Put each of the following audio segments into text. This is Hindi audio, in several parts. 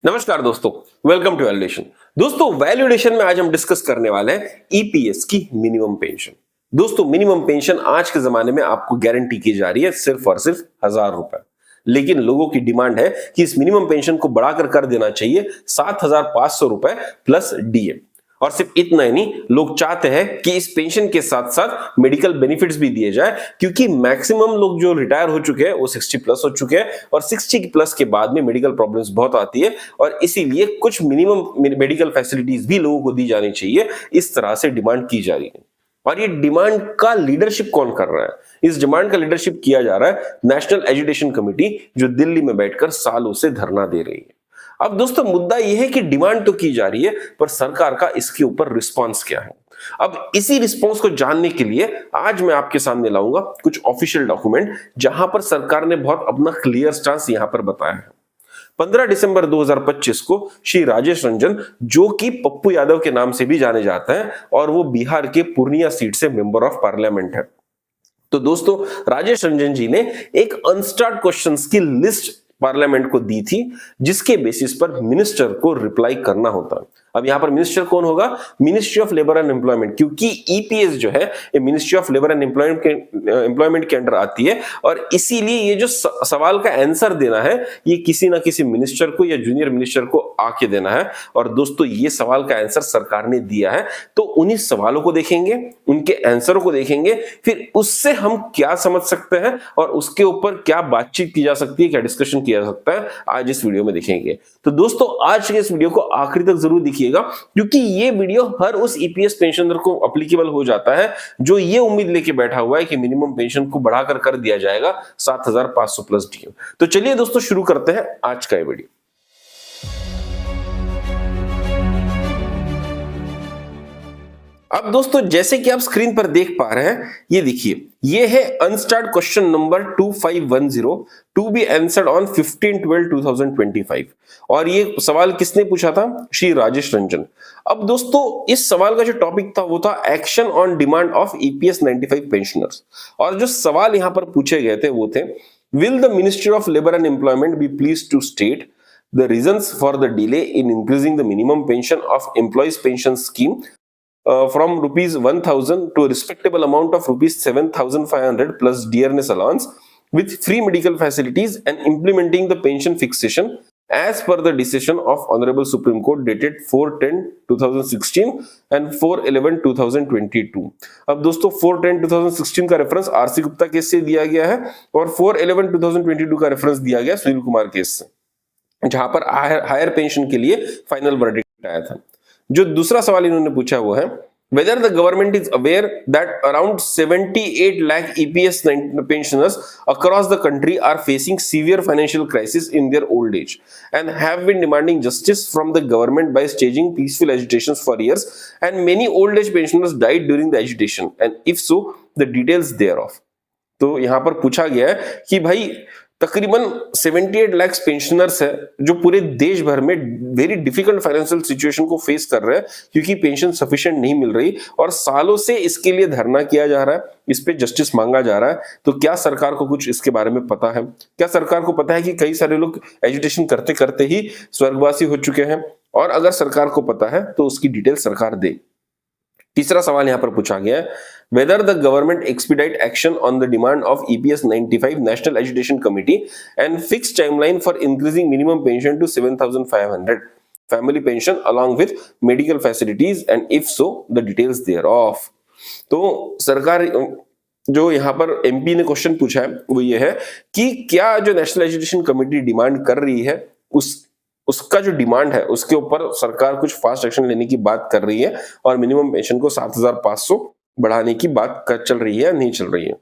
नमस्कार दोस्तों, वेलकम टू वैल्यूएशन। दोस्तों वैल्यूएशन में आज हम डिस्कस करने वाले हैं ईपीएस की मिनिमम पेंशन। दोस्तों मिनिमम पेंशन आज के जमाने में आपको गारंटी की जा रही है सिर्फ और सिर्फ 1000 रुपए। लेकिन लोगों की डिमांड है कि इस मिनिमम पेंशन को बढ़ाकर कर देना चाहिए 7500 रुपए प्लस डीए। और सिर्फ इतना ही नहीं, लोग चाहते हैं कि इस पेंशन के साथ साथ मेडिकल बेनिफिट्स भी दिए जाए, क्योंकि मैक्सिमम लोग जो रिटायर हो चुके हैं वो 60 प्लस हो चुके हैं और 60 प्लस के बाद में मेडिकल प्रॉब्लम्स बहुत आती है और इसीलिए कुछ मिनिमम मेडिकल फैसिलिटीज भी लोगों को दी जानी चाहिए। इस तरह से डिमांड की जा रही है और ये डिमांड का लीडरशिप कौन कर रहा है? इस डिमांड का लीडरशिप किया जा रहा है नेशनल एजुकेशन कमेटी, जो दिल्ली में बैठकर सालों से धरना दे रही है। अब दोस्तों मुद्दा यह है कि डिमांड तो की जा रही है, पर सरकार का इसके ऊपर रिस्पांस क्या है? अब इसी रिस्पांस को जानने के लिए आज मैं आपके सामने लाऊंगा कुछ ऑफिशियल डॉक्यूमेंट, जहां पर सरकार ने बहुत अपना क्लियर स्टांस यहां पर बताया है। 15 दिसंबर 2025 को श्री राजेश रंजन, जो कि पप्पू यादव के नाम से भी जाने जाते हैं और वो बिहार के पूर्णिया सीट से मेंबर ऑफ पार्लियामेंट है, तो दोस्तों राजेश रंजन जी ने एक अनस्टार्ड क्वेश्चंस की लिस्ट पार्लियामेंट को दी थी, जिसके बेसिस पर मिनिस्टर को रिप्लाई करना होता है। अब यहां पर मिनिस्टर कौन होगा? Ministry of labour and employment, क्योंकि ईपीएस जो है ये ministry of labour and employment के अंडर आती है और इसीलिए ये जो सवाल का आंसर देना है ये किसी ना किसी मिनिस्टर को या जूनियर मिनिस्टर को आके देना है। और दोस्तों ये सवाल का आंसर सरकार ने दिया है, तो उन्हीं सवालों को देखेंगे, उनके आंसरों को देखेंगे, फिर उससे हम क्या समझ सकते हैं और उसके ऊपर क्या बातचीत की जा सकती है, क्या डिस्कशन किया जा सकता है, आज इस वीडियो में देखेंगे। तो दोस्तों आज के इस वीडियो को आखिरी तक जरूर देखिएगा, क्योंकि ये वीडियो हर उस ईपीएस पेंशनर को एप्लीकेबल हो जाता है जो ये उम्मीद लेके बैठा हुआ है कि मिनिमम पेंशन को बढ़ाकर कर दिया जाएगा 7500 प्लस डीए। तो चलिए दोस्तों शुरू करते हैं आज का ये वीडियो। अब दोस्तों जैसे कि आप स्क्रीन पर देख पा रहे हैं, ये देखिए, ये है unstarred question number 2510 to be answered on 15/12/2025 और ये सवाल किसने पूछा था? श्री राजेश रंजन। अब दोस्तों इस सवाल का जो टॉपिक था वो था action on demand of EPS 95 pensioners और जो सवाल यहां पर पूछे गए थे वो थे, will the ministry of labour and employment be please to state the reasons for the delay in increasing the minimum pension of employees pension scheme from rupees 1000 to a respectable amount of rupees 7500 plus dearness allowance with free medical facilities and implementing the pension fixation as per the decision of Honorable Supreme Court dated 4/10/2016 and 4/11/2022। अब दोस्तों 4/10/2016 का रेफरेंस आरसी गुप्ता केस से दिया गया है और 4/11/2022 का रेफरेंस दिया गया सुनील कुमार केस से, जहां पर हायर पेंशन के लिए फाइनल वर्डिक्ट आया था। जो दूसरा सवाल इन्होंने पूछा वो है, whether the government is aware that around 78 lakh EPS pensioners across the country are facing severe financial crisis in their old age and have been demanding justice from the government by staging peaceful agitations for years, and many old age pensioners died during the agitation, and if so the details thereof। तो यहां पर पूछा गया है कि भाई तकरीबन 78 लाख पेंशनर्स है जो पूरे देश भर में वेरी डिफिकल्ट फाइनेंशियल सिचुएशन को फेस कर रहे हैं, क्योंकि पेंशन सफिशिएंट नहीं मिल रही और सालों से इसके लिए धरना किया जा रहा है, इस पे जस्टिस मांगा जा रहा है। तो क्या सरकार को कुछ इसके बारे में पता है? क्या सरकार को पता है कि कई सारे लोग एजुटेशन करते करते ही स्वर्गवासी हो चुके हैं? और अगर सरकार को पता है तो उसकी डिटेल सरकार दे। तीसरा सवाल यहां पर पूछा गया है, whether the government expedite action on the demand of EPS 95 National Education Committee and fixed timeline for increasing minimum pension to 7500 family pension along with medical facilities, and if so the details thereof। तो सरकार जो यहाँ पर एमपी ने क्वेश्चन पूछा है वो ये है कि क्या जो नेशनल एजुकेशन कमेटी डिमांड कर रही है उसका जो डिमांड है उसके ऊपर सरकार कुछ फास्ट एक्शन लेने की बात कर रही है और मिनिमम पेंशन को 7500 बढ़ाने की बात चल रही है या नहीं चल रही है।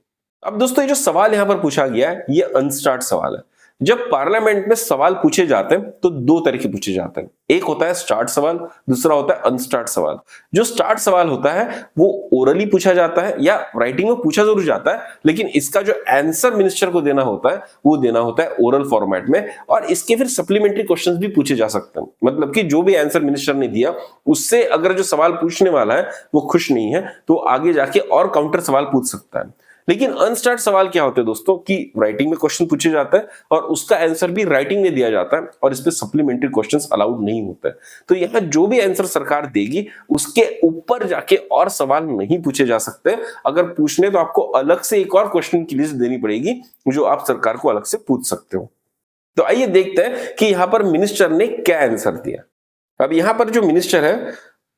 अब दोस्तों ये जो सवाल यहां पर पूछा गया है ये अनस्टार्ड सवाल है। जब पार्लियामेंट में सवाल पूछे जाते हैं तो दो तरह के पूछे जाते हैं, एक होता है स्टार्ट सवाल, दूसरा होता है अनस्टार्ट सवाल। जो स्टार्ट सवाल होता है वो ओरली पूछा जाता है या राइटिंग में पूछा जरूर जाता है, लेकिन इसका जो आंसर मिनिस्टर को देना होता है वो देना होता है ओरल फॉर्मेट में और इसके फिर सप्लीमेंट्री क्वेश्चंस भी पूछे जा सकते हैं। मतलब कि जो भी आंसर मिनिस्टर ने दिया उससे अगर जो सवाल पूछने वाला है वो खुश नहीं है तो आगे जाके और काउंटर सवाल पूछ सकता है। लेकिन अनस्टार्ड सवाल क्या होते हैं दोस्तों कि राइटिंग में क्वेश्चन पूछे जाता है और उसका आंसर भी राइटिंग में दिया जाता है और इसमें सप्लीमेंट्री क्वेश्चंस अलाउड नहीं होते। तो यहाँ जो भी आंसर सरकार देगी उसके ऊपर जाके और सवाल नहीं पूछे जा सकते। अगर पूछने तो आपको अलग से एक और क्वेश्चन की लिस्ट देनी पड़ेगी जो आप सरकार को अलग से पूछ सकते हो। तो आइए देखते हैं कि यहां पर मिनिस्टर ने क्या आंसर दिया। अब यहां पर जो मिनिस्टर है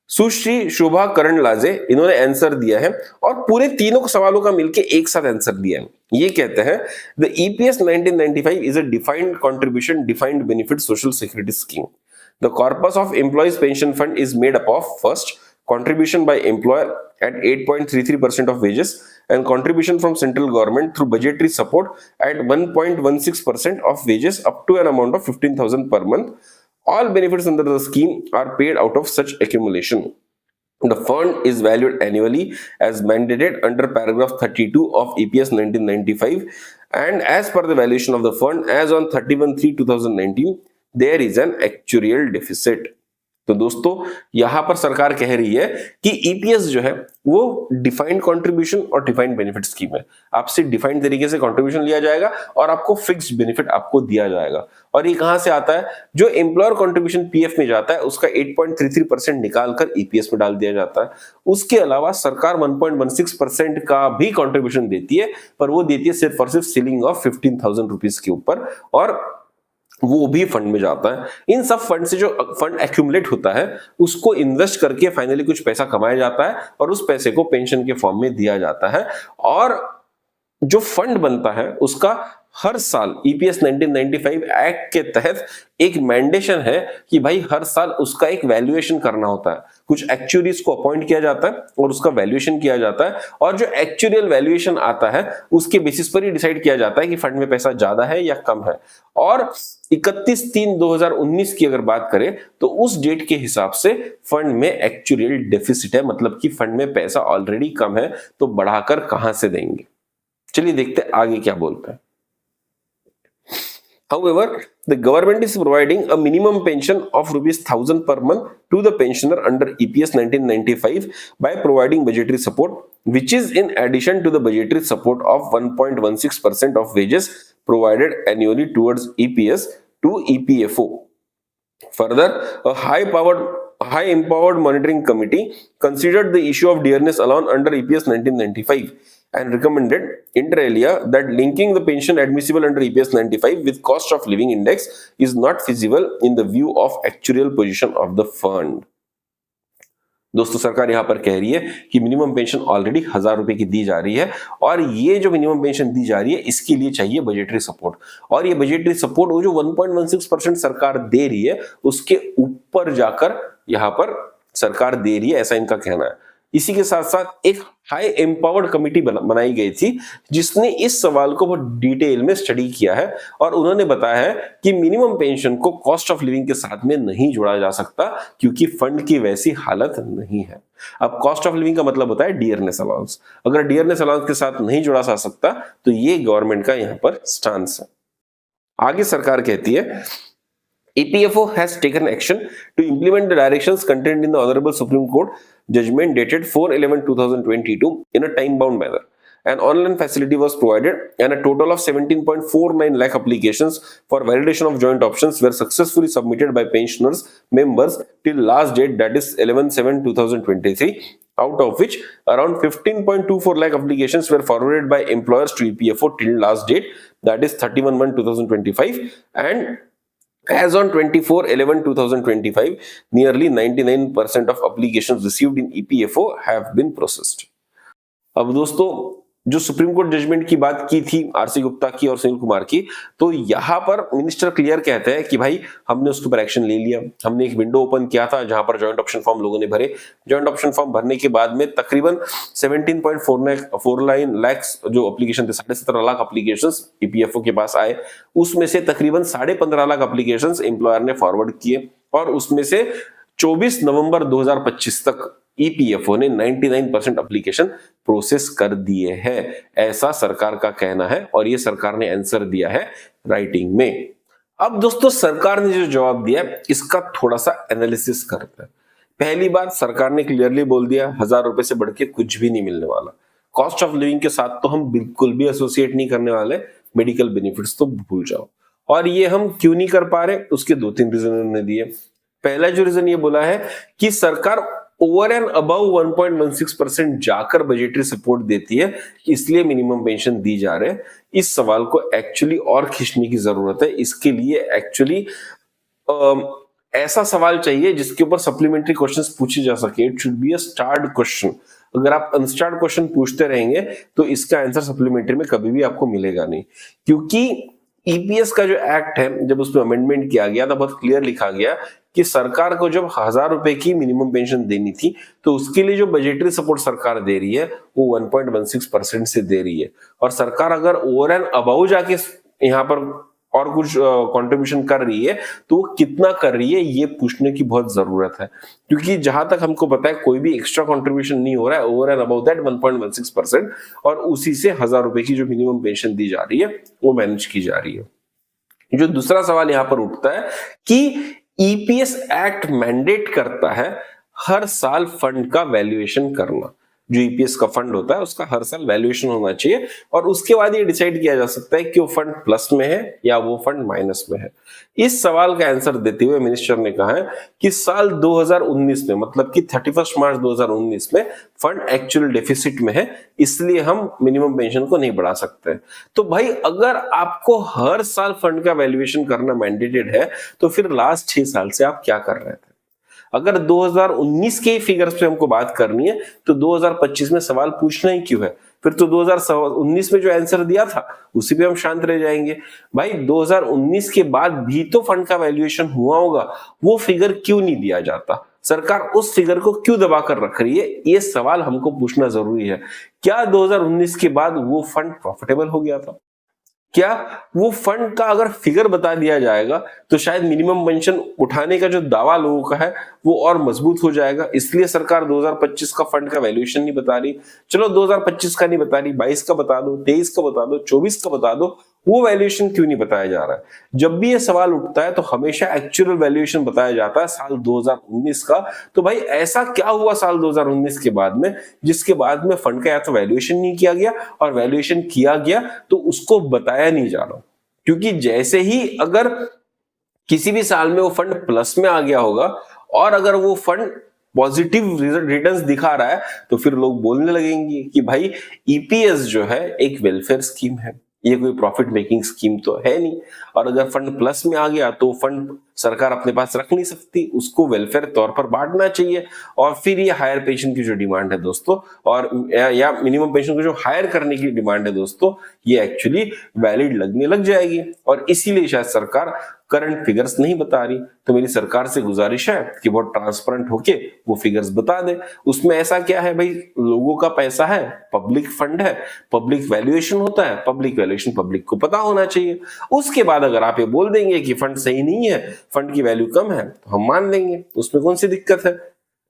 सुश्री शोभा करंडलाजे, इन्होंने आंसर दिया है और पूरे तीनों सवालों का मिलके एक साथ आंसर दिया है। ये कहते हैं the EPS 1995 is a defined contribution defined benefit social security scheme. The corpus of employees pension fund is made up of first contribution by employer at 8.33% of wages and contribution from central government through budgetary support at 1.16% of wages up to an amount of 15,000 per month. All benefits under the scheme are paid out of such accumulation. The fund is valued annually as mandated under paragraph 32 of EPS 1995 and as per the valuation of the fund as on 31/3/2019 there is an actuarial deficit. तो दोस्तों यहां पर सरकार कह रही है कि ईपीएस जो है वो डिफाइंड कंट्रीब्यूशन और डिफाइंड बेनिफिट स्कीम है। आपसे डिफाइंड तरीके से कंट्रीब्यूशन लिया जाएगा और आपको फिक्स्ड बेनिफिट आपको दिया जाएगा। और ये कहां से आता है? जो एम्प्लॉयर कंट्रीब्यूशन पीएफ में जाता है उसका 8.33% निकालकर ईपीएस में डाल दिया जाता है। उसके अलावा सरकार 1.16% का भी कंट्रीब्यूशन देती है, पर वो देती है सिर्फ और सिर्फ सीलिंग ऑफ 15,000 रुपीज के ऊपर और वो भी फंड में जाता है। इन सब फंड से जो फंड एक्यूमुलेट होता है उसको इन्वेस्ट करके फाइनली कुछ पैसा कमाया जाता है और उस पैसे को पेंशन के फॉर्म में दिया जाता है। और जो फंड बनता है उसका हर साल ईपीएस 1995 एक्ट के तहत एक मैंडेशन है कि भाई हर साल उसका एक वैल्यूएशन करना होता है। कुछ एक्चुअरीज को अपॉइंट किया जाता है और उसका वैल्यूएशन किया जाता है और जो एक्चुअल वैल्यूएशन आता है उसके बेसिस पर ही डिसाइड किया जाता है कि फंड में पैसा ज्यादा है या कम है। और 31/3/2019 की अगर बात करें तो उस डेट के हिसाब से फंड में एक्चुअल डेफिसिट है, मतलब कि फंड में पैसा ऑलरेडी कम है तो बढ़ाकर कहां से देंगे। चलिए देखते हैं आगे क्या बोलते हैं। However, the government is providing a minimum pension of ₹1,000 per month to the pensioner under EPS 1995 by providing budgetary support, which is in addition to the budgetary support of 1.16% of wages provided annually towards EPS to EPFO. Further, a high empowered monitoring committee considered the issue of dearness allowance under EPS 1995 and recommended inter alia that linking the pension admissible under EPS 95 with cost of living index is not feasible in the view of actuarial position of the fund. दोस्तों सरकार यहां पर कह रही है कि मिनिमम पेंशन ऑलरेडी 1,000 रुपए की दी जा रही है और ये जो मिनिमम पेंशन दी जा रही है इसके लिए चाहिए बजटरी सपोर्ट। और ये बजटरी सपोर्ट वो जो 1.16% सरकार दे रही है उसके ऊपर जाकर यहां पर सरकार दे रही है, ऐसा इनका कहना है। इसी के साथ साथ एक हाई एम्पावर्ड कमिटी बनाई गई थी जिसने इस सवाल को बहुत डिटेल में स्टडी किया है और उन्होंने बताया है कि मिनिमम पेंशन को कॉस्ट ऑफ लिविंग के साथ में नहीं जोड़ा जा सकता क्योंकि फंड की वैसी हालत नहीं है। अब कॉस्ट ऑफ लिविंग का मतलब होता है डियरनेस अलाउंस। अगर डियरनेस अलाउंस के साथ नहीं जोड़ा जा सकता तो ये गवर्नमेंट का यहाँ पर स्टांस है। आगे सरकार कहती है EPFO has taken action to implement the directions contained in the Honorable Supreme Court judgment dated 4/11/2022 in a time-bound manner. An online facility was provided and a total of 17.49 lakh applications for validation of joint options were successfully submitted by pensioners members till last date, that is 11/7/2023, out of which around 15.24 lakh applications were forwarded by employers to EPFO till last date, that is 31/1/2025, and as on 24/11/2025, nearly 99% of applications received in EPFO have been processed. अब दोस्तों जो सुप्रीम कोर्ट जजमेंट की बात की थी आरसी गुप्ता की और सुनील कुमार की, तो यहां पर मिनिस्टर क्लियर कहते हैं कि भाई हमने उसके ऊपर एक्शन ले लिया। हमने एक विंडो ओपन किया था जहां पर जॉइंट ऑप्शन फॉर्म लोगों ने भरे। जॉइंट ऑप्शन फॉर्म भरने के बाद में तकरीबन 17.49 लाख जो एप्लीकेशन थे, 17.5 लाख एप्लीकेशन ईपीएफओ के पास आए। उसमें से तकरीबन 15.5 लाख एप्लीकेशन एम्प्लॉयर ने फॉरवर्ड किए और उसमें से 24 नवंबर 2025 तक ईपीएफओ ने 99% एप्लीकेशन प्रोसेस कर दिए हैं, ऐसा सरकार का कहना है और ये सरकार ने आंसर दिया है राइटिंग में। अब दोस्तों सरकार ने जो जवाब दिया इसका थोड़ा सा एनालिसिस करते हैं। पहली बात, सरकार ने क्लियरली बोल दिया 1,000 रुपए से बढ़ के कुछ भी नहीं मिलने वाला। कॉस्ट ऑफ लिविंग के साथ तो हम बिल्कुल भी एसोसिएट नहीं करने वाले, मेडिकल बेनिफिट्स तो भूल जाओ। और ये हम क्यों नहीं कर पा रहे, उसके 2-3 रीजन उन्होंने दिए। पहला जो रीजन ये बोला है कि सरकार ओवर एंड अबव 1.16% जाकर बजटरी सपोर्ट देती है, इसलिए मिनिमम पेंशन दी जा रहे हैं। इस सवाल को एक्चुअली और खींचने की जरूरत है। इसके लिए एक्चुअली ऐसा सवाल चाहिए जिसके ऊपर सप्लीमेंट्री क्वेश्चंस पूछे जा सके। It should be a starred question. अगर आप अनस्टार्ड क्वेश्चन पूछते रहेंगे तो इसका आंसर सप्लीमेंट्री में कभी भी आपको मिलेगा नहीं, क्योंकि ईपीएस का जो एक्ट है, जब उसमें अमेंडमेंट किया गया था, बहुत क्लियर लिखा गया कि सरकार को जब 1000 रुपए की मिनिमम पेंशन देनी थी तो उसके लिए जो बजटरी सपोर्ट सरकार दे रही है वो 1.16% से दे रही है। और सरकार अगर ओवर एंड अबाउ जाके यहाँ पर और कुछ कंट्रीब्यूशन कर रही है तो वो कितना कर रही है ये पूछने की बहुत जरूरत है, क्योंकि जहां तक हमको पता है कोई भी एक्स्ट्रा कंट्रीब्यूशन नहीं हो रहा है ओवर एंड अबाउ दैट 1.16%, और उसी से 1000 रुपए की जो मिनिमम पेंशन दी जा रही है वो मैनेज की जा रही है। जो दूसरा सवाल यहां पर उठता है कि ईपीएस एक्ट मैंडेट करता है हर साल फंड का वैल्यूएशन करना। जो ईपीएस का फंड होता है उसका हर साल वैल्यूएशन होना चाहिए और उसके बाद ये डिसाइड किया जा सकता है कि वो फंड प्लस में है या वो फंड माइनस में है। इस सवाल का आंसर देते हुए मिनिस्टर ने कहा है कि साल 2019 में, मतलब कि 31 मार्च 2019 में फंड एक्चुअल डेफिसिट में है, इसलिए हम मिनिमम पेंशन को नहीं बढ़ा सकते। तो भाई अगर आपको हर साल फंड का वैल्यूएशन करना मैंडेटेड है तो फिर लास्ट 6 साल से आप क्या कर रहे थे? अगर 2019 के फिगर्स पे हमको बात करनी है तो 2025 में सवाल पूछना ही क्यों है? फिर तो 2019 में जो आंसर दिया था उसी पे हम शांत रह जाएंगे। भाई 2019 के बाद भी तो फंड का वैल्यूएशन हुआ होगा, वो फिगर क्यों नहीं दिया जाता? सरकार उस फिगर को क्यों दबा कर रख रही है? ये सवाल हमको पूछना जरूरी है। क्या 2019 के बाद वो फंड प्रॉफिटेबल हो गया था? क्या वो फंड का अगर फिगर बता दिया जाएगा तो शायद मिनिमम पेंशन उठाने का जो दावा लोगों का है वो और मजबूत हो जाएगा। इसलिए सरकार 2025 का फंड का वैल्यूएशन नहीं बता रही। चलो 2025 का नहीं बता रही, 22 का बता दो, 23 का बता दो, 24 का बता दो, वो वैल्यूएशन क्यों नहीं बताया जा रहा है? जब भी ये सवाल उठता है तो हमेशा एक्चुअल वैल्यूएशन बताया जाता है साल 2019 का। तो भाई ऐसा क्या हुआ साल 2019 के बाद में जिसके बाद में फंड का या तो वैल्यूएशन नहीं किया गया और वैल्यूएशन किया गया तो उसको बताया नहीं जा रहा? क्योंकि जैसे ही अगर किसी भी साल में वो फंड प्लस में आ गया होगा और अगर वो फंड पॉजिटिव रिटर्न्स दिखा रहा है तो फिर लोग बोलने लगेंगे कि भाई ईपीएस जो है एक वेलफेयर स्कीम है, ये कोई प्रॉफिट मेकिंग स्कीम तो है नहीं। और अगर फंड प्लस में आ गया तो फंड सरकार अपने पास रख नहीं सकती, उसको वेलफेयर तौर पर बांटना चाहिए। और फिर ये हायर पेंशन की जो डिमांड है दोस्तों, और या मिनिमम पेंशन को जो हायर करने की डिमांड है दोस्तों, ये एक्चुअली वैलिड लगने लग जाएगी। और इसीलिए शायद सरकार करंट फिगर्स नहीं बता रही। तो मेरी सरकार से गुजारिश है कि बहुत ट्रांसपेरेंट होके वो फिगर्स बता दे। उसमें ऐसा क्या है भाई, लोगों का पैसा है, पब्लिक फंड है, पब्लिक वैल्यूएशन होता है, पब्लिक वैल्यूएशन पब्लिक को पता होना चाहिए। उसके बाद अगर आप ये बोल देंगे कि फंड सही नहीं है, फंड की वैल्यू कम है, तो हम मान लेंगे, उसमें कौन सी दिक्कत है।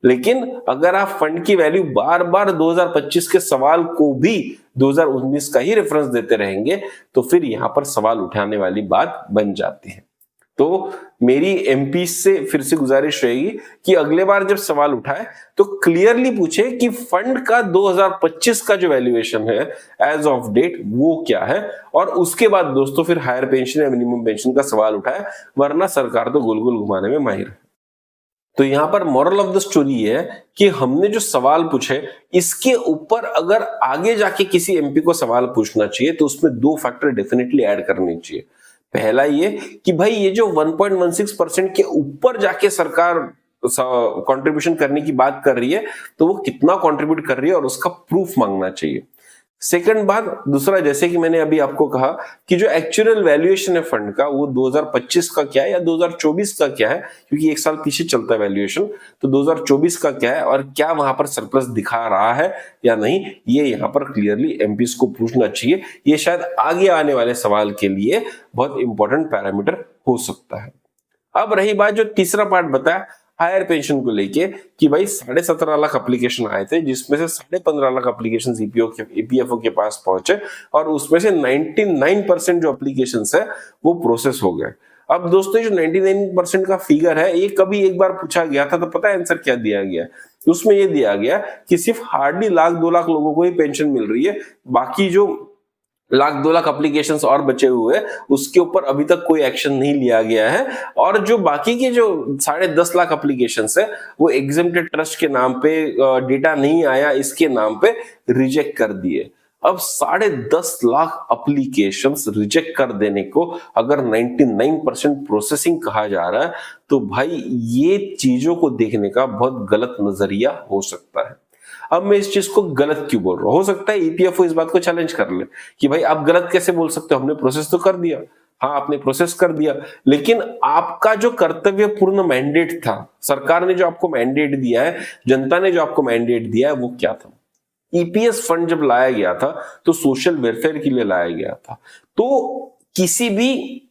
लेकिन अगर आप फंड की वैल्यू बार बार 2025 के सवाल को भी 2019 का ही रेफरेंस देते रहेंगे तो फिर यहां पर सवाल उठाने वाली बात बन जाती है। तो मेरी एमपी से फिर से गुजारिश रहेगी कि अगले बार जब सवाल उठाए तो क्लियरली पूछे कि फंड का 2025 का जो वैल्यूएशन है एज ऑफ डेट वो क्या है, और उसके बाद दोस्तों फिर हायर पेंशन या मिनिमम पेंशन का सवाल उठाए, वरना सरकार तो गोल गोल घुमाने में माहिर है। तो यहां पर मॉरल ऑफ द स्टोरी है कि हमने जो सवाल पूछे इसके ऊपर अगर आगे जाके किसी एमपी को सवाल पूछना चाहिए तो उसमें 2 फैक्टर डेफिनेटली ऐड करने चाहिए। पहला ये कि भाई ये जो 1.16% के ऊपर जाके सरकार कंट्रीब्यूशन करने की बात कर रही है तो वो कितना कंट्रीब्यूट कर रही है और उसका प्रूफ मांगना चाहिए। सेकंड बात, दूसरा, जैसे कि मैंने अभी आपको कहा कि जो एक्चुअल वैल्यूएशन है फंड का वो 2025 का क्या है या 2024 का क्या है, क्योंकि एक साल पीछे चलता है वैल्यूएशन, तो 2024 का क्या है और क्या वहां पर सरप्लस दिखा रहा है या नहीं, ये यहाँ पर क्लियरली एमपीज को पूछना चाहिए। ये शायद आगे आने वाले सवाल के लिए बहुत इंपॉर्टेंट पैरामीटर हो सकता है। अब रही बात जो तीसरा पार्ट बताया हायर पेंशन को लेके कि भाई 17.5 लाख एप्लीकेशन आए थे, जिसमें से 15.5 लाख एप्लीकेशन ईपीएफओ के पास पहुंचे और उसमें से 99% जो एप्लीकेशंस है वो प्रोसेस हो गए। अब दोस्तों जो 99% का फिगर है, ये कभी एक बार पूछा गया था तो पता है आंसर क्या दिया गया? उसमें ये दिया गया कि सिर्फ हार्डली लाख 2 लाख लोगों को ही पेंशन मिल रही है, बाकी जो लाख 2 लाख एप्लीकेशंस और बचे हुए उसके ऊपर अभी तक कोई एक्शन नहीं लिया गया है। और जो बाकी के जो 10.5 लाख एप्लीकेशंस है वो एग्जेम्प्टेड ट्रस्ट के नाम पे डेटा नहीं आया इसके नाम पे रिजेक्ट कर दिए। अब 10.5 लाख एप्लीकेशंस रिजेक्ट कर देने को अगर 99% प्रोसेसिंग कहा जा रहा है तो भाई ये चीजों को देखने का बहुत गलत नजरिया हो सकता है। अब मैं इस चीज को गलत क्यों बोल रहा हूं? हो सकता है ईपीएफओ इस बात को चैलेंज कर ले कि भाई आप गलत कैसे बोल सकते हो, हमने प्रोसेस तो कर दिया। हाँ, आपने प्रोसेस कर दिया, लेकिन आपका जो कर्तव्य पूर्ण मैंडेट था, सरकार ने जो आपको मैंडेट दिया है, जनता ने जो आपको मैंडेट दिया है, वो क्या था? ईपीएस फंड जब लाया गया था तो सोशल वेलफेयर के लिए लाया गया था। तो किसी भी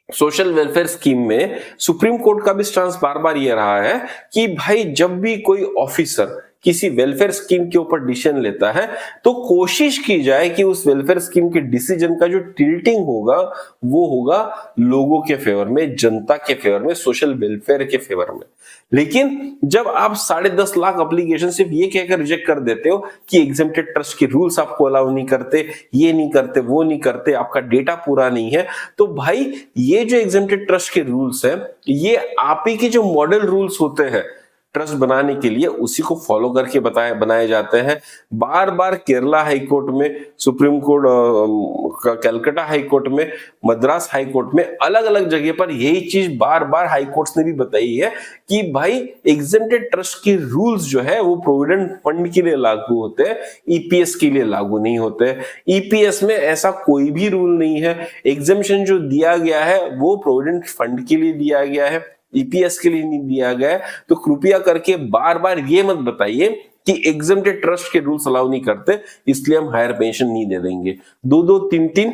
सोशल वेलफेयर स्कीम में सुप्रीम कोर्ट का भी स्टांस बार बार ये रहा है कि भाई जब भी कोई ऑफिसर किसी वेलफेयर स्कीम के ऊपर डिसीजन लेता है तो कोशिश की जाए कि उस वेलफेयर स्कीम के डिसीजन का जो टिल्टिंग होगा वो होगा लोगों के फेवर में, जनता के फेवर में, सोशल वेलफेयर के फेवर में। लेकिन जब आप 10.5 लाख एप्लीकेशन सिर्फ ये कहकर रिजेक्ट कर देते हो कि एग्जेम्प्टेड ट्रस्ट के रूल्स आपको अलाउ नहीं करते, ये नहीं करते, वो नहीं करते, आपका डेटा पूरा नहीं है, तो भाई ये जो एग्जेम्प्टेड ट्रस्ट के रूल्स है ये आप ही के जो मॉडल रूल्स होते हैं ट्रस्ट बनाने के लिए उसी को फॉलो करके बनाए जाते हैं। बार बार केरला हाई कोर्ट में, supreme court, Calcutta high court में, मद्रास हाई कोर्ट में, अलग अलग जगह पर यही चीज बार बार हाई कोर्ट्स ने भी बताई है कि भाई एग्जेम्प्टेड ट्रस्ट के रूल्स जो है वो प्रोविडेंट फंड के लिए लागू होते हैं, ईपीएस के लिए लागू नहीं होते। ईपीएस में ऐसा कोई भी रूल नहीं है। एग्जेम्पशन जो दिया गया है वो प्रोविडेंट फंड के लिए दिया गया है, ईपीएस के लिए नहीं दिया गया है। तो कृपया करके बार बार ये मत बताइए कि एग्जेम्प्टेड ट्रस्ट के रूल्स अलाउ नहीं करते इसलिए हम हायर पेंशन नहीं दे देंगे। 2-2, 3-3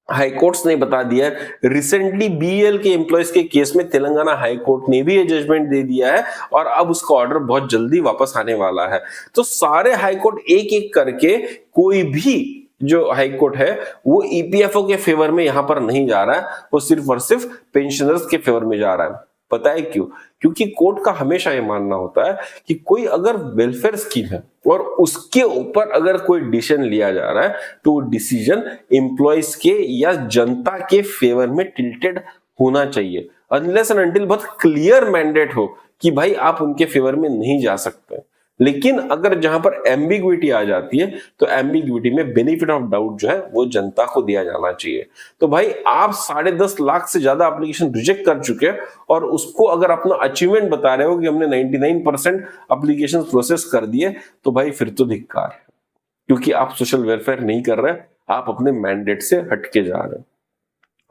हाई कोर्ट्स ने बता दिया है। रिसेंटली बीएल के एम्प्लॉयज के केस में तेलंगाना हाई कोर्ट ने भी ये जजमेंट दे दिया है और अब उसका ऑर्डर बहुत जल्दी वापस आने वाला है। तो सारे हाई कोर्ट एक एक करके, कोई भी जो हाई कोर्ट है वो ईपीएफओ के फेवर में यहां पर नहीं जा रहा है, वो सिर्फ और सिर्फ पेंशनर्स के फेवर में जा रहा है। पता है क्यों? क्योंकि कोर्ट का हमेशा ये मानना होता है कि कोई अगर वेलफेयर स्कीम है और उसके ऊपर अगर कोई डिसीजन लिया जा रहा है तो वो डिसीजन एम्प्लॉयज के या जनता के फेवर में टिल्टेड होना चाहिए, अनलेस एंड अनटिल बहुत क्लियर मैंडेट हो कि भाई आप उनके फेवर में नहीं जा सकते। लेकिन अगर जहां पर एम्बिग्विटी आ जाती है तो एम्बिग्विटी में बेनिफिट ऑफ डाउट जो है वो जनता को दिया जाना चाहिए। तो भाई आप 10.5 लाख से ज्यादा एप्लीकेशन रिजेक्ट कर चुके हैं और उसको अगर अपना अचीवमेंट बता रहे हो कि हमने 99% एप्लीकेशन प्रोसेस कर दिए, तो भाई फिर तो धिक्कार है, क्योंकि आप सोशल वेलफेयर नहीं कर रहे, आप अपने मैंडेट से हटके जा रहे हैं।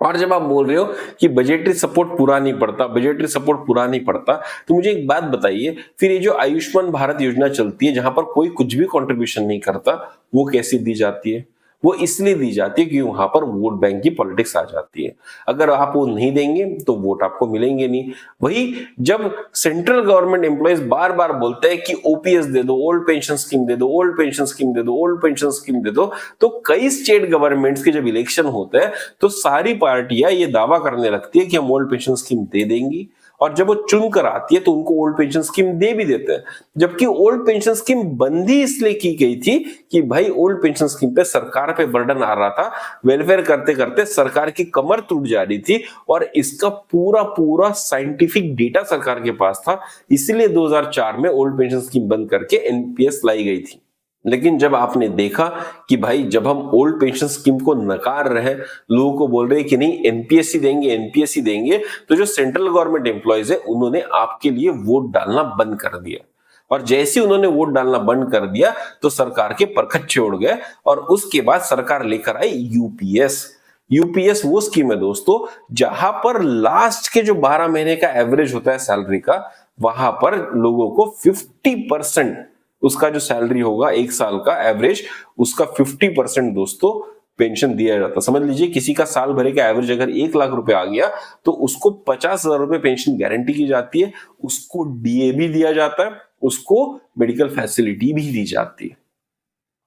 और जब आप बोल रहे हो कि बजटरी सपोर्ट पूरा नहीं पड़ता, बजटरी सपोर्ट पूरा नहीं पड़ता, तो मुझे एक बात बताइए, फिर ये जो आयुष्मान भारत योजना चलती है जहां पर कोई कुछ भी कंट्रीब्यूशन नहीं करता, वो कैसे दी जाती है? वो इसलिए दी जाती है कि वहां पर वोट बैंक की पॉलिटिक्स आ जाती है। अगर आप वो नहीं देंगे तो वोट आपको मिलेंगे नहीं। वही जब सेंट्रल गवर्नमेंट एम्प्लॉयज बार बार बोलते हैं कि ओपीएस दे दो, ओल्ड पेंशन स्कीम दे दो, ओल्ड पेंशन स्कीम दे दो, ओल्ड पेंशन स्कीम दे दो, तो कई स्टेट गवर्नमेंट्स के जब इलेक्शन होते हैं तो सारी पार्टियां ये दावा करने लगती है कि हम ओल्ड पेंशन स्कीम दे देंगी, और जब वो चुन कर आती है तो उनको ओल्ड पेंशन स्कीम दे भी देते हैं। जबकि ओल्ड पेंशन स्कीम बंद ही इसलिए की गई थी कि भाई ओल्ड पेंशन स्कीम पे सरकार पे बर्डन आ रहा था, वेलफेयर करते करते सरकार की कमर टूट जा रही थी, और इसका पूरा पूरा साइंटिफिक डेटा सरकार के पास था, इसलिए 2004 में ओल्ड पेंशन स्कीम बंद करके एनपीएस लाई गई थी। लेकिन जब आपने देखा कि भाई जब हम ओल्ड पेंशन स्कीम को नकार रहे, लोगों को बोल रहे हैं कि नहीं एनपीएस ही देंगे, एनपीएस ही देंगे, तो जो सेंट्रल गवर्नमेंट एम्प्लॉयज है उन्होंने आपके लिए वोट डालना बंद कर दिया। और जैसे ही उन्होंने वोट डालना बंद कर दिया तो सरकार के परखच्चे उड़ गए, और उसके बाद सरकार लेकर आई यूपीएस। यूपीएस वो स्कीम है दोस्तों जहां पर लास्ट के जो 12 महीने का एवरेज होता है सैलरी का, वहां पर लोगों को 50% उसका जो सैलरी होगा एक साल का एवरेज, उसका 50% दोस्तों पेंशन दिया जाता। समझ लीजिए किसी का साल भरे का एवरेज अगर 1 लाख रुपए आ गया तो उसको 50,000 रुपए पेंशन गारंटी की जाती है, उसको डीए भी दिया जाता है, उसको मेडिकल फैसिलिटी भी दी जाती है।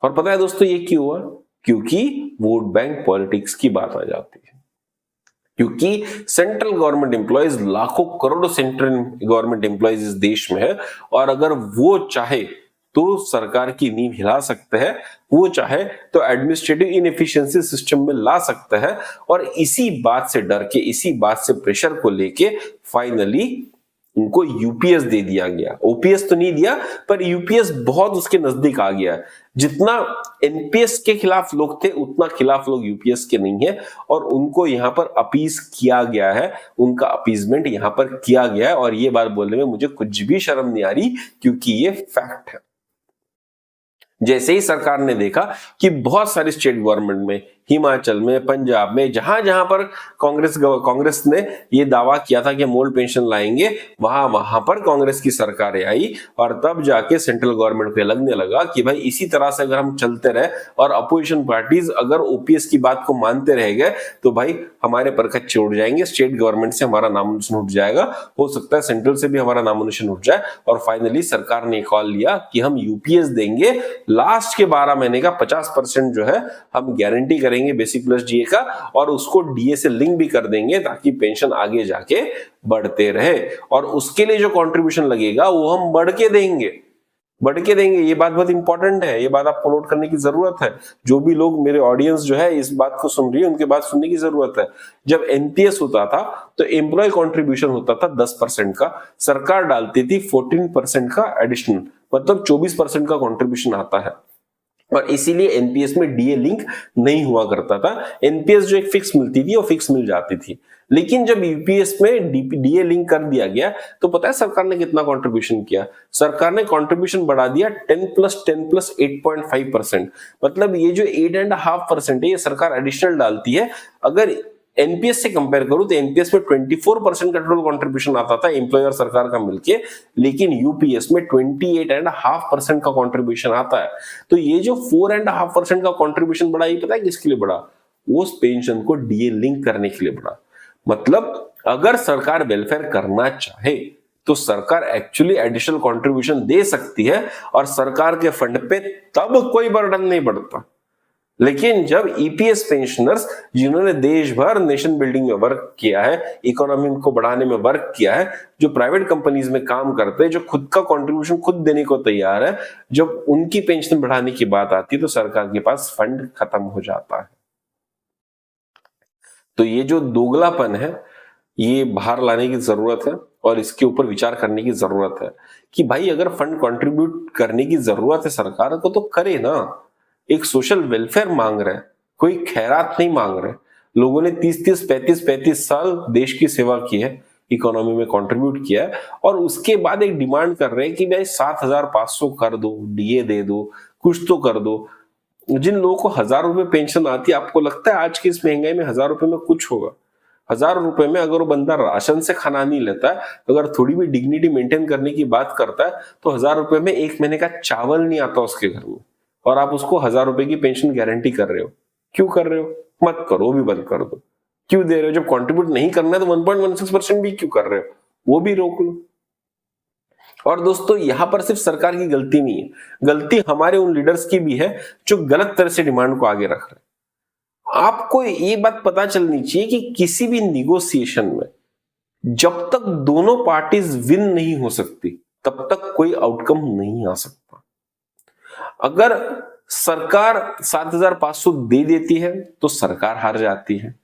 और पता है दोस्तों ये क्यों हुआ? क्योंकि वोट बैंक पॉलिटिक्स की बात आ जाती है। क्योंकि सेंट्रल गवर्नमेंट एम्प्लॉयज लाखों करोड़ों सेंट्रल गवर्नमेंट एम्प्लॉयज इस देश में है, और अगर वो चाहे तो सरकार की नींव हिला सकते हैं, वो चाहे तो एडमिनिस्ट्रेटिव इनएफिशिएंसी सिस्टम में ला सकता है। और इसी बात से डर के, इसी बात से प्रेशर को लेके फाइनली उनको यूपीएस दे दिया गया। ओपीएस तो नहीं दिया, पर यूपीएस बहुत उसके नजदीक आ गया। जितना एनपीएस के खिलाफ लोग थे, उतना खिलाफ लोग यूपीएस के नहीं है, और उनको यहां पर अपीज किया गया है, उनका अपीजमेंट यहां पर किया गया है। और ये बात बोलने में मुझे कुछ भी शर्म नहीं आ रही, क्योंकि ये फैक्ट है। जैसे ही सरकार ने देखा कि बहुत सारी स्टेट गवर्नमेंट में, हिमाचल में, पंजाब में, जहां जहां पर कांग्रेस ने ये दावा किया था कि मोल्ड पेंशन लाएंगे, वहां पर कांग्रेस की सरकारें आई, और तब जाके सेंट्रल गवर्नमेंट को लगने लगा कि भाई इसी तरह से अगर हम चलते रहे और अपोजिशन पार्टीज अगर ओपीएस की बात को मानते रह गए, तो भाई हमारे परखच्चे उड़ जाएंगे, स्टेट गवर्नमेंट से हमारा नामोनिशन उठ जाएगा, हो सकता है सेंट्रल से भी हमारा नामोनिशन उठ जाए। और फाइनली सरकार ने कॉल लिया कि हम यूपीएस देंगे, लास्ट के 12 महीने का 50% जो है हम गारंटी करेंगे बेसिक प्लस डीए का, और उसको डीए से लिंक भी कर देंगे ताकि पेंशन आगे जाके बढ़ते रहे। और उसके लिए जो कंट्रीब्यूशन लगेगा वो हम बढ़ के देंगे। ये बात बहुत इंपॉर्टेंट है, ये बात आपको नोट करने की जरूरत है। जो भी लोग मेरे ऑडियंस जो है इस बात को सुन रही है, उनके बात सुनने की जरूरत है। जब एनपीएस होता था तो एम्प्लॉय कंट्रीब्यूशन होता था 10% का, सरकार डालती थी 14% का एडिशनल, मतलब 24% का कंट्रीब्यूशन आता है। और इसीलिए एनपीएस में डीए लिंक नहीं हुआ करता था। एनपीएस जो एक फिक्स मिलती थी वो फिक्स मिल जाती थी। लेकिन जब यूपीएस में डीए लिंक कर दिया गया, तो पता है सरकार ने कितना कंट्रीब्यूशन किया? सरकार ने कंट्रीब्यूशन बढ़ा दिया 10+10+8.5%। मतलब ये जो 8.5% है, ये सरकार एडिशनल डालती है। अगर एनपीएस से कंपेयर करूं तो एनपीएस में 24% का टोटल कंट्रीब्यूशन आता था एम्प्लॉयर सरकार का मिलके, लेकिन यूपीएस में 28.5% का कंट्रीब्यूशन आता है। तो ये जो 4.5% का कंट्रीब्यूशन बढ़ा, ये पता है किसके लिए बढ़ा? उस पेंशन को डीए लिंक करने के लिए बढ़ा। मतलब अगर सरकार वेलफेयर करना चाहे तो सरकार एक्चुअली एडिशनल कंट्रीब्यूशन दे सकती है, और सरकार के फंड पे तब कोई बर्डन नहीं बढ़ता। लेकिन जब ईपीएस पेंशनर्स, जिन्होंने देश भर नेशन बिल्डिंग में वर्क किया है, इकोनॉमी को बढ़ाने में वर्क किया है, जो प्राइवेट कंपनीज में काम करते हैं, जो खुद का कंट्रीब्यूशन खुद देने को तैयार है, जब उनकी पेंशन बढ़ाने की बात आती है तो सरकार के पास फंड खत्म हो जाता है। तो ये जो दोगलापन है, ये बाहर लाने की जरूरत है, और इसके ऊपर विचार करने की जरूरत है कि भाई अगर फंड कंट्रीब्यूट करने की जरूरत है सरकार को, तो करे ना। एक सोशल वेलफेयर मांग रहे, कोई खैरात नहीं मांग रहे। लोगों ने 30-30, 35-35 साल देश की सेवा की है, इकोनॉमी में कंट्रीब्यूट किया है, और उसके बाद एक डिमांड कर रहे हैं कि भाई 7,500 कर दो, डीए दे दो, कुछ तो कर दो। जिन लोगों को 1,000 रुपए पेंशन आती है, आपको लगता है आज की इस महंगाई में 1,000 रुपए में कुछ होगा? 1,000 रुपए में अगर वो बंदा राशन से खाना नहीं लेता है, अगर थोड़ी भी डिग्निटी मेंटेन करने की बात करता है, तो 1,000 रुपए में एक महीने का चावल नहीं आता उसके घर में, और आप उसको 1,000 रुपए की पेंशन गारंटी कर रहे हो। क्यों कर रहे हो? मत करो, भी बंद कर दो। क्यों दे रहे हो? जब कंट्रीब्यूट नहीं करना है तो 1.16% भी क्यों कर रहे हो? वो भी रोक लो। और दोस्तों, यहां पर सिर्फ सरकार की गलती नहीं है, गलती हमारे उन लीडर्स की भी है जो गलत तरह से डिमांड को आगे रख रहे हैं। आपको ये बात पता चलनी चाहिए कि किसी भी निगोसिएशन में जब तक दोनों पार्टीज विन नहीं हो सकती, तब तक कोई आउटकम नहीं आ सकता। अगर सरकार 7,500 दे देती है तो सरकार हार जाती है,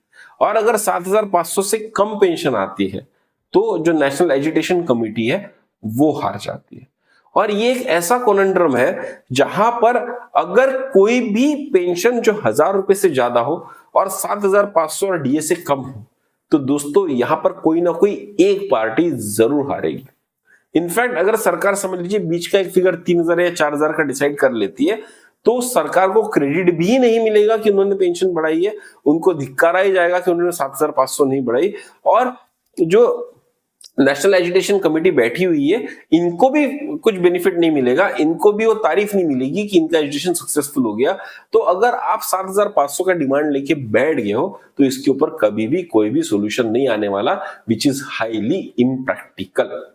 और अगर 7,500 से कम पेंशन आती है तो जो नेशनल एजुकेशन कमेटी है वो हार जाती है। और ये एक ऐसा कॉन्ड्रम है जहां पर अगर कोई भी पेंशन जो 1,000 रुपए से ज्यादा हो और 7,500 और डीए से कम हो, तो दोस्तों यहां पर कोई ना कोई एक पार्टी जरूर हारेगी। इनफैक्ट अगर सरकार समझ लीजिए बीच का एक फिगर 3,000 या 4,000 का डिसाइड कर लेती है, तो सरकार को क्रेडिट भी नहीं मिलेगा कि उन्होंने पेंशन बढ़ाई है, उनको धिक्कारा ही जाएगा कि उन्होंने 7,500 नहीं बढ़ाई। और जो नेशनल एजुकेशन कमेटी बैठी हुई है, इनको भी कुछ बेनिफिट नहीं मिलेगा, इनको भी वो तारीफ नहीं मिलेगी कि इनका एजुकेशन सक्सेसफुल हो गया। तो अगर आप 7,500 का डिमांड लेके बैठ गए हो, तो इसके ऊपर कभी भी कोई भी सोल्यूशन नहीं आने वाला, विच इज हाईली इम्प्रैक्टिकल।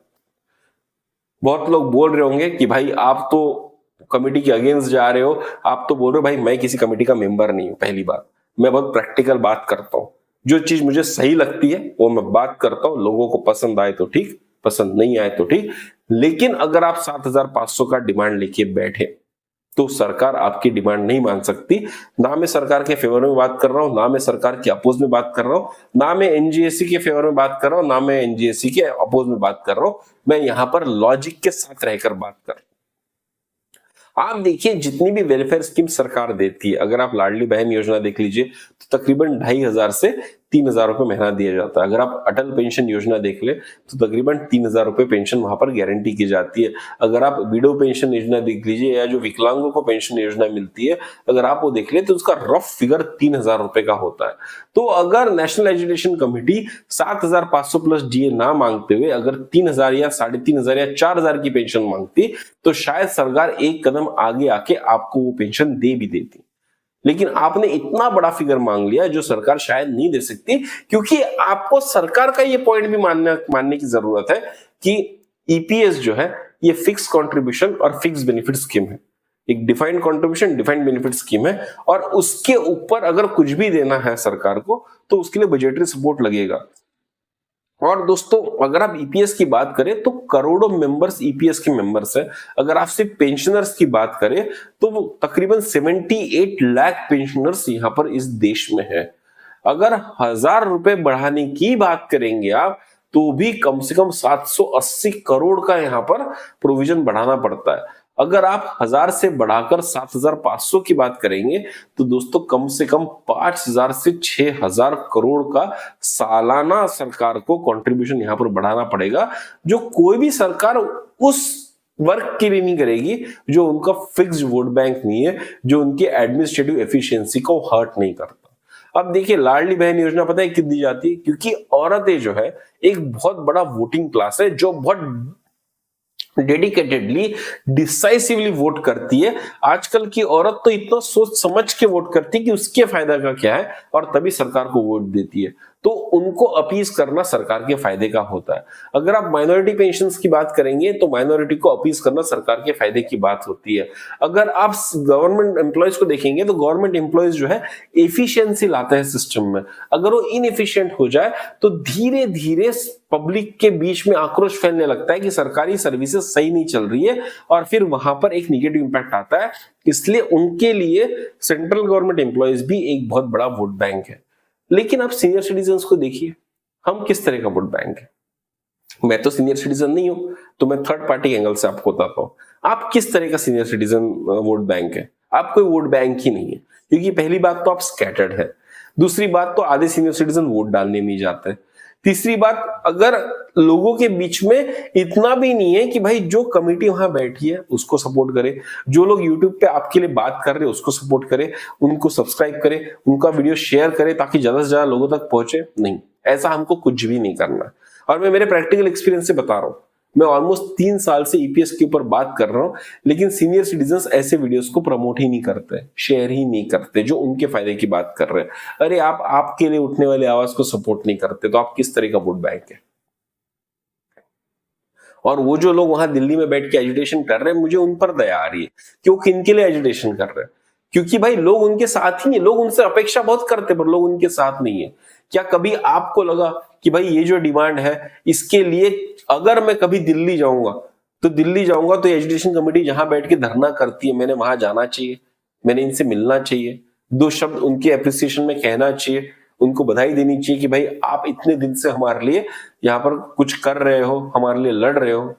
बहुत लोग बोल रहे होंगे कि भाई आप तो कमेटी के अगेंस्ट जा रहे हो, आप तो बोल रहे हो भाई मैं किसी कमेटी का मेंबर नहीं हूं। पहली बात, मैं बहुत प्रैक्टिकल बात करता हूं, जो चीज मुझे सही लगती है वो मैं बात करता हूं, लोगों को पसंद आए तो ठीक, पसंद नहीं आए तो ठीक। लेकिन अगर आप 7,500 का डिमांड लेके बैठे तो सरकार आपकी डिमांड नहीं मान सकती। ना मैं सरकार के फेवर में बात कर रहा हूं, ना मैं सरकार के अपोज में बात कर रहा हूं, ना मैं एनजीएससी के फेवर में बात कर रहा हूं, ना मैं एनजीएससी के अपोज में बात कर रहा हूं। मैं यहां पर लॉजिक के साथ रहकर बात कर रहा हूं। आप देखिए जितनी भी वेलफेयर स्कीम सरकार देती है, अगर आप लाडली बहन योजना देख लीजिए तो तकरीबन 2,500 से 3,000 रुपए महीना दिया जाता है। अगर आप अटल पेंशन योजना देख ले तो तकरीबन 3,000 रुपए पेंशन वहां पर गारंटी की जाती है। अगर आप विडो पेंशन योजना देख लीजिए या जो विकलांगों को पेंशन योजना मिलती है, अगर आप वो देख ले तो उसका रफ फिगर 3,000 रुपए का होता है। तो अगर national education committee 7,500 plus DA ना मांगते हुए अगर 3,000 या 3,500 या 4,000 की पेंशन मांगती तो शायद सरकार एक कदम आगे आके आपको वो पेंशन दे भी देती। लेकिन आपने इतना बड़ा फिगर मांग लिया जो सरकार शायद नहीं दे सकती, क्योंकि आपको सरकार का ये पॉइंट भी मानने की जरूरत है कि ईपीएस जो है ये फिक्स कंट्रीब्यूशन और फिक्स बेनिफिट स्कीम है। एक defined contribution defined benefit scheme है और उसके ऊपर अगर कुछ भी देना है सरकार को तो उसके लिए बजटरी सपोर्ट लगेगा। और दोस्तों अगर आप ईपीएस की बात करें तो करोड़ों मेंबर्स ईपीएस के मेंबर्स हैं। अगर आप सिर्फ पेंशनर्स की बात करें तो वो तकरीबन 78 लाख पेंशनर्स यहां पर इस देश में है। अगर 1,000 रुपए बढ़ाने की बात करेंगे आप तो भी कम से कम 780 करोड़ का यहां पर प्रोविजन बढ़ाना पड़ता है। अगर आप 1,000 से बढ़ाकर 7,500 की बात करेंगे तो दोस्तों कम से कम 5,000 से 6,000 करोड़ का सालाना सरकार को कंट्रीब्यूशन यहां पर बढ़ाना पड़ेगा, जो कोई भी सरकार उस वर्क के लिए नहीं करेगी जो उनका फिक्स्ड वोट बैंक नहीं है, जो उनके एडमिनिस्ट्रेटिव एफिशिएंसी को हर्ट नहीं करता। अब देखिए लाडली बहन योजना पता है क्यों दी जाती है? क्योंकि औरतें जो है एक बहुत बड़ा वोटिंग क्लास है जो बहुत डेडिकेटेडली डिसाइसिवली वोट करती है। आजकल की औरत तो इतना सोच समझ के वोट करती है कि उसके फायदा का क्या है और तभी सरकार को वोट देती है। तो उनको अपीज करना सरकार के फायदे का होता है। अगर आप माइनॉरिटी पेंशन्स की बात करेंगे तो माइनॉरिटी को अपीज करना सरकार के फायदे की बात होती है। अगर आप गवर्नमेंट एम्प्लॉयज को देखेंगे तो गवर्नमेंट एम्प्लॉयज जो है एफिशिएंसी लाते हैं सिस्टम में। अगर वो इनएफिशिएंट हो जाए तो धीरे धीरे पब्लिक के बीच में आक्रोश फैलने लगता है कि सरकारी सर्विसेज सही नहीं चल रही है और फिर वहां पर एक निगेटिव इंपैक्ट आता है। इसलिए उनके लिए सेंट्रल गवर्नमेंट एम्प्लॉयज भी एक बहुत बड़ा वोट बैंक है। लेकिन आप सीनियर सिटीजन्स को देखिए, हम किस तरह का वोट बैंक है। मैं तो सीनियर सिटीजन नहीं हूं तो मैं थर्ड पार्टी एंगल से आपको बताता हूं आप किस तरह का सीनियर सिटीजन वोट बैंक है। आप कोई वोट बैंक ही नहीं है, क्योंकि पहली बात तो आप स्कैटर्ड है, दूसरी बात तो आधे सीनियर सिटीजन वोट डालने नहीं जाते, तीसरी बात अगर लोगों के बीच में इतना भी नहीं है कि भाई जो कमेटी वहां बैठी है उसको सपोर्ट करे, जो लोग यूट्यूब पे आपके लिए बात कर रहे हैं उसको सपोर्ट करे, उनको सब्सक्राइब करे, उनका वीडियो शेयर करे ताकि ज्यादा से ज्यादा लोगों तक पहुंचे, नहीं, ऐसा हमको कुछ भी नहीं करना। और मैं मेरे प्रैक्टिकल एक्सपीरियंस से बता रहा हूं, मैं ऑलमोस्ट 3 साल से ईपीएस के ऊपर बात कर रहा हूं, लेकिन सीनियर सिटीजन्स ऐसे वीडियोस को प्रमोट ही नहीं करते, शेयर ही नहीं करते जो उनके फायदे की बात कर रहे हैं। अरे आप आपके लिए उठने वाली आवाज को सपोर्ट नहीं करते तो आप किस तरह का वोट बैंक है। और वो जो लोग वहां दिल्ली में बैठ के एजुटेशन कर रहे हैं, मुझे उन पर दया आ रही है कि वो किन के लिए एजुटेशन कर रहे हैं, क्योंकि भाई लोग उनके साथ ही है, लोग उनसे अपेक्षा बहुत करते पर लोग उनके साथ नहीं है। क्या कभी आपको लगा कि भाई ये जो डिमांड है इसके लिए अगर मैं कभी दिल्ली जाऊंगा तो एजुकेशन कमेटी जहां बैठ के धरना करती है मैंने वहां जाना चाहिए, मैंने इनसे मिलना चाहिए, 2 शब्द उनके एप्रिसिएशन में कहना चाहिए, उनको बधाई देनी चाहिए कि भाई आप इतने दिन से हमारे लिए यहाँ पर कुछ कर रहे हो, हमारे लिए लड़ रहे हो।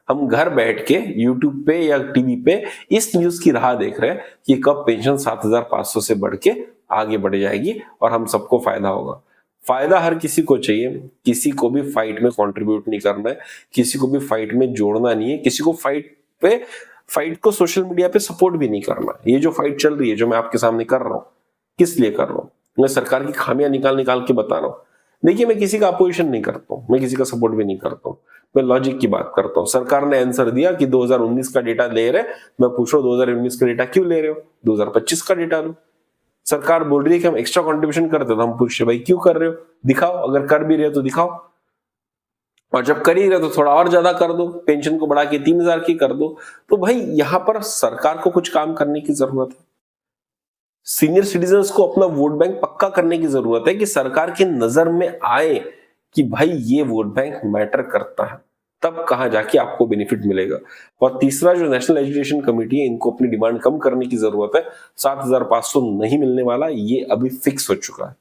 हम घर बैठ के यूट्यूब पे या टीवी पे इस न्यूज की राह देख रहे हैं कि कब पेंशन 7,500 से बढ़ के आगे बढ़ जाएगी और हम सबको फायदा होगा। फायदा हर किसी को चाहिए, किसी को भी फाइट में कंट्रीब्यूट नहीं करना है, किसी को भी फाइट में जोड़ना नहीं है, किसी को फाइट को सोशल मीडिया पे सपोर्ट भी नहीं करना। ये जो फाइट चल रही है जो मैं आपके सामने कर रहा हूँ, किस लिए कर रहा हूँ? मैं सरकार की खामियां निकाल के बता रहा हूँ। देखिए मैं किसी का अपोजिशन नहीं करता हूँ, मैं किसी का सपोर्ट भी नहीं करता हूँ, मैं लॉजिक की बात करता हूँ। सरकार ने आंसर दिया कि 2019 का डेटा ले रहे, मैं पूछ रहा हूँ 2019 का डेटा क्यों ले रहे हो, 2025 का डेटा लो। सरकार बोल रही है कि हम एक्स्ट्रा कंट्रीब्यूशन करते, तो हम पूछ रहे भाई क्यों कर रहे हो, दिखाओ, अगर कर भी रहे हो तो दिखाओ, और जब कर ही रहे तो थोड़ा और ज्यादा कर दो, पेंशन को बढ़ा के 3,000 की कर दो। तो भाई यहां पर सरकार को कुछ काम करने की जरूरत है। सीनियर सिटीजन्स को अपना वोट बैंक पक्का करने की जरूरत है कि सरकार की नजर में आए कि भाई ये वोट बैंक मैटर करता है, तब कहां जाके आपको बेनिफिट मिलेगा। और तीसरा जो नेशनल एजुकेशन कमेटी है, इनको अपनी डिमांड कम करने की जरूरत है। 7,500 नहीं मिलने वाला, ये अभी फिक्स हो चुका है।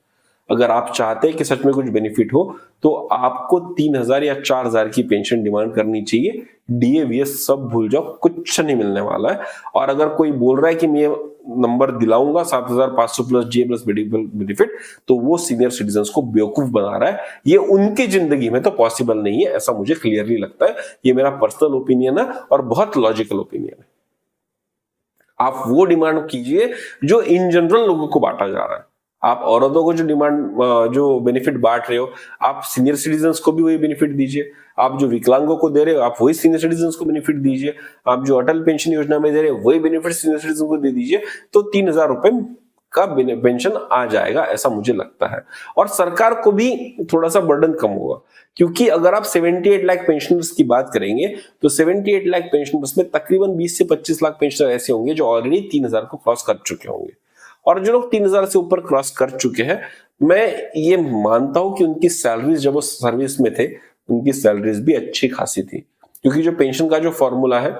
अगर आप चाहते हैं कि सच में कुछ बेनिफिट हो तो आपको 3,000 या 4,000 की पेंशन डिमांड करनी चाहिए। डीएवीएस सब भूल जाओ, कुछ नहीं मिलने वाला है। और अगर कोई बोल रहा है कि मैं ये नंबर दिलाऊंगा 7,500 प्लस जे प्लस बेनिफिट, तो वो सीनियर सिटीजन्स को बेवकूफ बना रहा है। ये उनकी जिंदगी में तो पॉसिबल नहीं है, ऐसा मुझे क्लियरली लगता है। ये मेरा पर्सनल ओपिनियन है और बहुत लॉजिकल ओपिनियन है। आप वो डिमांड कीजिए जो इन जनरल लोगों को बांटा जा रहा है। आप औरतों को जो डिमांड जो बेनिफिट बांट रहे हो, आप सीनियर सिटीजन्स को भी वही बेनिफिट दीजिए। आप जो विकलांगों को दे रहे हो, आप वही सीनियर सिटीजन्स को बेनिफिट दीजिए। आप जो अटल पेंशन योजना में दे रहे हो, वही बेनिफिट सीनियर सिटीजन को दे दीजिए। तो 3,000 रुपए का पेंशन आ जाएगा, ऐसा मुझे लगता है। और सरकार को भी थोड़ा सा बर्डन कम होगा, क्योंकि अगर आप 78 लाख पेंशनर्स की बात करेंगे तो 78 लाख पेंशनर्स में तकरीबन 20 से 25 लाख पेंशनर ऐसे होंगे जो ऑलरेडी 3,000 को क्रॉस कर चुके होंगे। और जो लोग 3,000 से ऊपर क्रॉस कर चुके हैं, मैं ये मानता हूं कि उनकी सैलरीज, जब वो सर्विस में थे, उनकी सैलरीज भी अच्छी खासी थी। क्योंकि जो पेंशन का जो फॉर्मूला है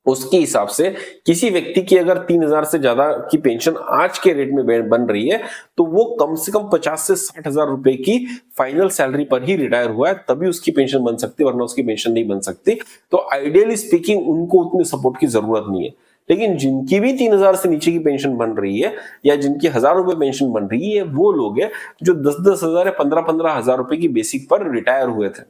उसके हिसाब से किसी व्यक्ति की अगर 3,000 से ज्यादा की पेंशन आज के रेट में बन रही है, तो वो कम से कम 50 से 60,000 रुपए की फाइनल सैलरी पर ही रिटायर हुआ है, तभी उसकी पेंशन बन सकती है, वरना उसकी पेंशन नहीं बन सकती। तो आइडियली स्पीकिंग उनको उतनी सपोर्ट की जरूरत नहीं है। लेकिन जिनकी भी 3,000 से नीचे की पेंशन बन रही है या जिनकी 1,000 रुपए पेंशन बन रही है, वो लोग हैं जो 10-10 हजार या 15-15 हजार रुपए की बेसिक पर रिटायर हुए थे,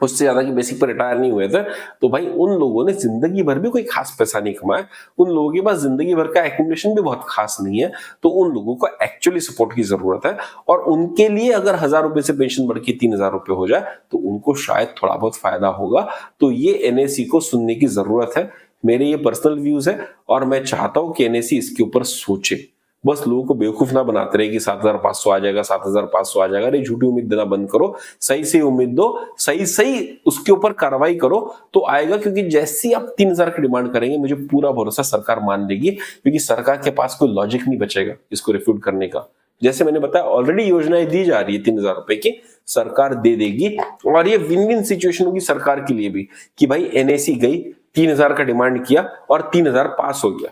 उससे ज्यादा की बेसिक पर रिटायर नहीं हुए थे। तो भाई उन लोगों ने जिंदगी भर भी कोई खास पैसा नहीं कमाया, उन लोगों के पास जिंदगी भर का एक्यूमुलेशन भी बहुत खास नहीं है। तो उन लोगों को एक्चुअली सपोर्ट की जरूरत है। और उनके लिए अगर 1,000 रुपए से पेंशन बढ़ के 3,000 रुपए हो जाए तो उनको शायद थोड़ा बहुत फायदा होगा। तो ये एनएसी को सुनने की जरूरत है। मेरे ये पर्सनल व्यूज है और मैं चाहता हूं कि एनएसी इसके ऊपर सोचे। बस लोगों को बेवकूफ ना बनाते रहे कि 7,500 आ जाएगा, 7,500 आ जाएगा। अरे झूठी उम्मीद देना बंद करो, सही सही उम्मीद दो, सही सही उसके ऊपर कार्रवाई करो तो आएगा। क्योंकि जैसे आप 3,000 की डिमांड करेंगे, मुझे पूरा भरोसा सरकार मान लेगी, क्योंकि सरकार के पास कोई लॉजिक नहीं बचेगा इसको रिफ्यूट करने का। जैसे मैंने बताया, ऑलरेडी योजनाएं दी जा रही है 3,000 रुपए की, सरकार दे देगी। और ये विन विन सिचुएशन होगी सरकार के लिए भी कि भाई एनएसी गई, 3,000 का डिमांड किया और 3,000 पास हो गया।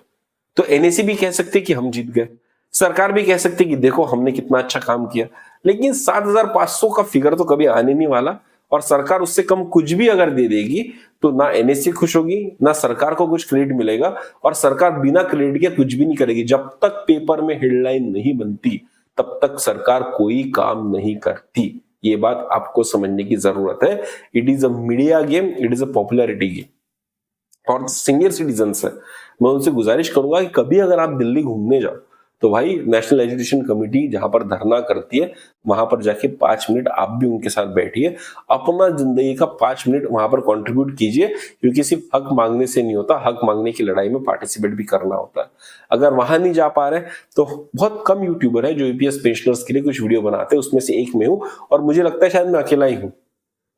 तो एनएसी भी कह सकते कि हम जीत गए, सरकार भी कह सकती कि देखो हमने कितना अच्छा काम किया। लेकिन 7,500 का फिगर तो कभी आने नहीं वाला। और सरकार उससे कम कुछ भी अगर दे देगी तो ना एनएसी खुश होगी, ना सरकार को कुछ क्रेडिट मिलेगा। और सरकार बिना क्रेडिट के कुछ भी नहीं करेगी। जब तक पेपर में हेडलाइन नहीं बनती तब तक सरकार कोई काम नहीं करती। ये बात आपको समझने की जरूरत है। It is a media game, it is a popularity game. और सीनियर सिटीजन्स है, मैं उनसे गुजारिश करूंगा कि कभी अगर आप दिल्ली घूमने जाओ तो भाई नेशनल एजुकेशन कमेटी जहां पर धरना करती है वहां पर जाके 5 मिनट आप भी उनके साथ बैठिए, अपना जिंदगी का 5 मिनट वहां पर कंट्रीब्यूट कीजिए। क्योंकि सिर्फ हक मांगने से नहीं होता, हक मांगने की लड़ाई में पार्टिसिपेट भी करना होता है। अगर वहां नहीं जा पा रहे तो बहुत कम यूट्यूबर है जो ईपीएस पेंशनर्स के लिए कुछ वीडियो बनाते हैं, उसमें से एक मैं हूं और मुझे लगता है शायद मैं अकेला ही हूं।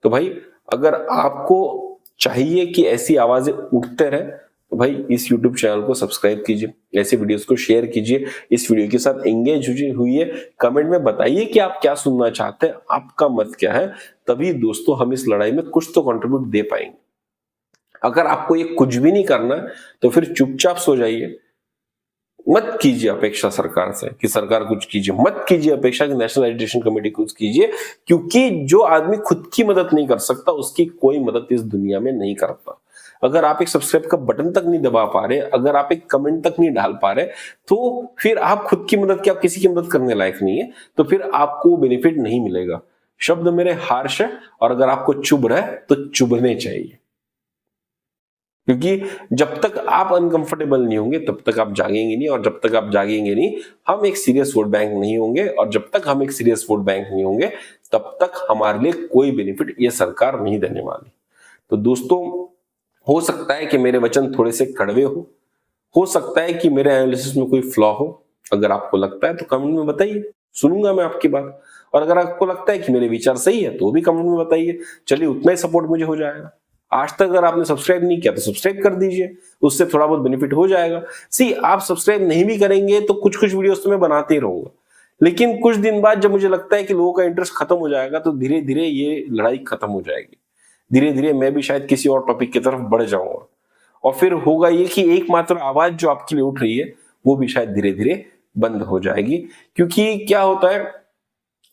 तो भाई अगर आपको चाहिए कि ऐसी आवाजें उठते रहे तो भाई इस YouTube चैनल को सब्सक्राइब कीजिए, ऐसे वीडियोस को शेयर कीजिए, इस वीडियो के साथ एंगेज हुई है। कमेंट में बताइए कि आप क्या सुनना चाहते हैं, आपका मत क्या है। तभी दोस्तों हम इस लड़ाई में कुछ तो कंट्रीब्यूट दे पाएंगे। अगर आपको ये कुछ भी नहीं करना तो फिर चुपचाप सो जाइए। मत कीजिए अपेक्षा सरकार से कि सरकार कुछ कीजिए, मत कीजिए अपेक्षा कि नेशनल एजुकेशन कमेटी कुछ कीजिए। क्योंकि जो आदमी खुद की मदद नहीं कर सकता उसकी कोई मदद इस दुनिया में नहीं करता। अगर आप एक सब्सक्राइब का बटन तक नहीं दबा पा रहे, अगर आप एक कमेंट तक नहीं डाल पा रहे, तो फिर आप खुद की मदद क्या, आप किसी की मदद करने लायक नहीं है। तो फिर आपको बेनिफिट नहीं मिलेगा। शब्द मेरे हार्श है और अगर आपको चुभ रहा है तो चुभने चाहिए। क्योंकि जब तक आप अनकंफर्टेबल नहीं होंगे तब तक आप जागेंगे नहीं, और जब तक आप जागेंगे नहीं हम एक सीरियस वोट बैंक नहीं होंगे। और जब तक हम एक सीरियस वोट बैंक नहीं होंगे तब तक हमारे लिए कोई बेनिफिट ये सरकार नहीं देने वाली। तो दोस्तों, हो सकता है कि मेरे वचन थोड़े से कड़वे हो सकता है कि मेरे एनालिसिस में कोई फ्लॉ हो। अगर आपको लगता है तो कमेंट में बताइए, सुनूंगा मैं आपकी बात। और अगर आपको लगता है कि मेरे विचार सही है तो भी कमेंट में बताइए। चलिए, उतना ही सपोर्ट मुझे हो जाएगा। आज तक अगर आपने सब्सक्राइब नहीं किया तो सब्सक्राइब कर दीजिए, उससे थोड़ा बहुत बेनिफिट हो जाएगा। सी आप सब्सक्राइब नहीं भी करेंगे तो कुछ कुछ वीडियोस तो मैं बनाते ही रहूंगा, लेकिन कुछ दिन बाद जब मुझे लगता है कि लोगों का इंटरेस्ट खत्म हो जाएगा तो धीरे धीरे ये लड़ाई खत्म हो जाएगी। धीरे धीरे मैं भी शायद किसी और टॉपिक की तरफ बढ़ जाऊंगा और फिर होगा ये कि एकमात्र आवाज जो आपके लिए उठ रही है वो भी शायद धीरे धीरे बंद हो जाएगी। क्योंकि क्या होता है,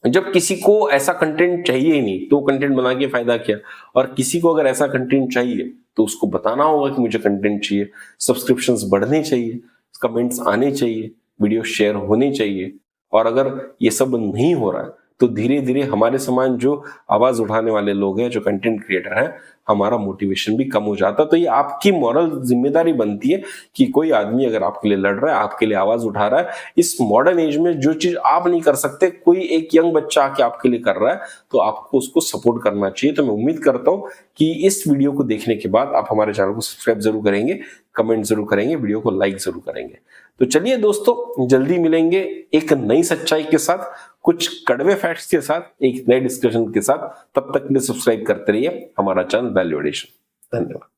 जब किसी को ऐसा कंटेंट चाहिए ही नहीं तो कंटेंट बना के फायदा क्या, और किसी को अगर ऐसा कंटेंट चाहिए तो उसको बताना होगा कि मुझे कंटेंट चाहिए, सब्सक्रिप्शंस बढ़ने चाहिए, कमेंट्स आने चाहिए, वीडियो शेयर होने चाहिए। और अगर ये सब नहीं हो रहा है तो धीरे धीरे हमारे समान जो आवाज उठाने वाले लोग हैं, जो कंटेंट क्रिएटर हैं, हमारा मोटिवेशन भी कम हो जाता है। तो ये आपकी मॉरल जिम्मेदारी बनती है कि कोई आदमी अगर आपके लिए लड़ रहा है, आपके लिए आवाज उठा रहा है, इस मॉडर्न एज में जो चीज आप नहीं कर सकते कोई एक यंग बच्चा आके आपके लिए कर रहा है, तो आपको उसको सपोर्ट करना चाहिए। तो मैं उम्मीद करता हूं कि इस वीडियो को देखने के बाद आप हमारे चैनल को सब्सक्राइब जरूर करेंगे, कमेंट जरूर करेंगे, वीडियो को लाइक जरूर करेंगे। तो चलिए दोस्तों, जल्दी मिलेंगे एक नई सच्चाई के साथ, कुछ कड़वे फैक्ट्स के साथ, एक नए डिस्कशन के साथ। तब तक के लिए सब्सक्राइब करते रहिए हमारा चैनल वैल्यू एडिशन। धन्यवाद।